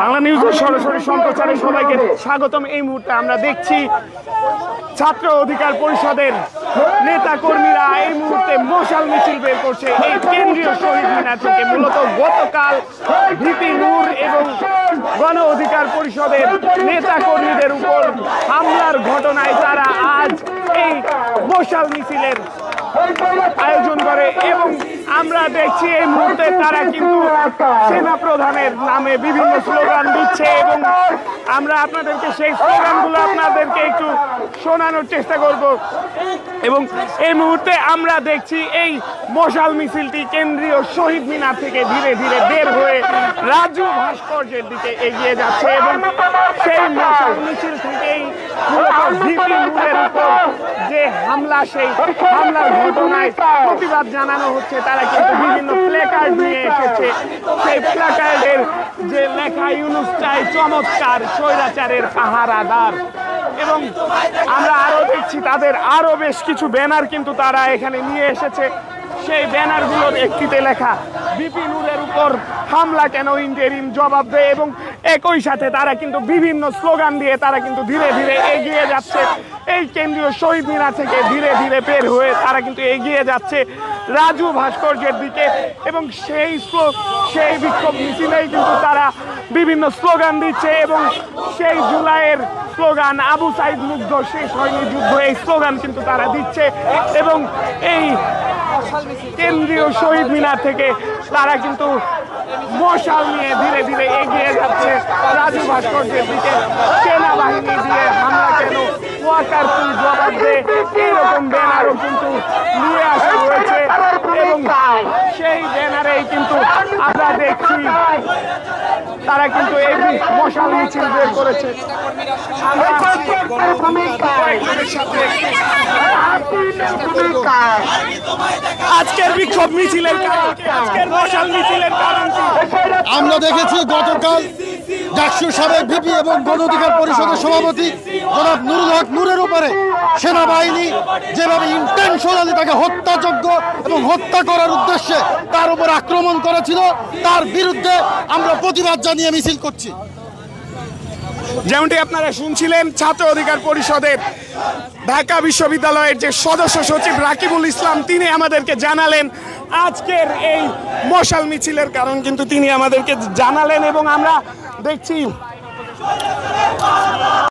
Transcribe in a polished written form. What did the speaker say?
বাংলা নিউজের সরাসরি সম্প্রচারে সবাইকে স্বাগতম। এই মুহূর্তে আমরা দেখছি ছাত্র অধিকার পরিষদের নেতা কর্মীরা এই মুহূর্তে মশাল মিছিল বের করছে এই কেন্দ্রীয় শহীদ মিনার থেকে। মূলত গতকাল ভিপি নূর এবং গণ অধিকার পরিষদের নেতা কর্মীদের উপর হামলার ঘটনায় তারা আজ এই মশাল মিছিলের আয়োজন করে এবং আমরা দেখছি এই মুহূর্তে তারা কিন্তু সেনা প্রধানের নামে বিভিন্ন স্লোগান দিচ্ছে এবং আমরা আপনাদেরকে সেই স্লোগানগুলো আপনাদেরকে একটু শোনানোর চেষ্টা করব। এবং এই মুহূর্তে আমরা দেখছি এই মশাল মিছিলটি কেন্দ্রীয় শহীদ মিনার থেকে ধীরে ধীরে বের হয়ে রাজু ভাস্কর্যের দিকে এগিয়ে যাচ্ছে এবং সেই মশাল মিছিল থেকেই ভিপি নূরের উপর যে হামলা, সেই হামলার ঘটনায় প্রতিবাদ জানানো হচ্ছে। তারা কিন্তু বিভিন্ন প্ল্যাকার্ড নিয়ে এসেছে। সেই প্ল্যাকার্ডের যে লেখা ইউনুস চাই চমৎকার স্বৈরাচারের পাহারাদার, এবং আমরা আরো দেখছি তাদের আরো বেশ কিছু ব্যানার কিন্তু তারা এখানে নিয়ে এসেছে। সেই ব্যানারগুলোর একটিতে লেখা ভিপি নূরের উপর হামলা কেন, ইন্টারিম জবাব দেয়, এবং একই সাথে তারা কিন্তু বিভিন্ন স্লোগান দিয়ে তারা কিন্তু ধীরে ধীরে এগিয়ে যাচ্ছে এই কেন্দ্রীয় শহীদ মিনার থেকে ধীরে ধীরে বের হয়ে তারা কিন্তু এগিয়ে যাচ্ছে রাজু ভাস্কর্যের দিকে। এবং সেই বিক্ষোভ মিছিলেই কিন্তু তারা বিভিন্ন স্লোগান দিচ্ছে এবং সেই জুলাইয়ের স্লোগান আবু সাইদ মুগ্ধ শেষ হয়নি যুদ্ধ, এই স্লোগান কিন্তু তারা দিচ্ছে এবং এই কেন্দ্রীয় শহীদ মিনার থেকে তারা কিন্তু মশাল নিয়ে ধীরে ধীরে এগিয়ে যাচ্ছে রাজু ভাস্কর্যের দিকে। সেনাবাহিনী দিয়ে হামলা কেন, ওয়াকার তুই জবাব দে, এরকম ব্যানারও কিন্তু নিয়ে আসা হয়েছে এবং সেই ব্যানারেই কিন্তু আমরা দেখছি তারা কিন্তু এই মশাল মিছিল বের করেছে। আজকের বিক্ষোভ মিছিলের কারণ, আজকের মশাল মিছিলের কারণ আমরা দেখেছি গতকাল ডাকসুর সাবেক ভিপি এবং গণ অধিকার পরিষদের সভাপতি জনাব নুরুল হক নূরের উপরে সেনাবাহিনী যেভাবে ইন্টেনশনালি তাকে হত্যাযোগ্য এবং হত্যা করার উদ্দেশ্যে তার উপর আক্রমণ করেছিল, তার বিরুদ্ধে আমরা প্রতিবাদ জানিয়ে মিছিল করছি। যেমনটি আপনারা শুনছিলেন, ছাত্র অধিকার পরিষদের ঢাকা বিশ্ববিদ্যালয়ের যে সদস্য সচিব রাকিবুল ইসলাম তিনি আমাদেরকে জানালেন আজকের এই মশাল মিছিলের কারণ কিন্তু তিনি আমাদেরকে জানালেন এবং আমরা দেখছি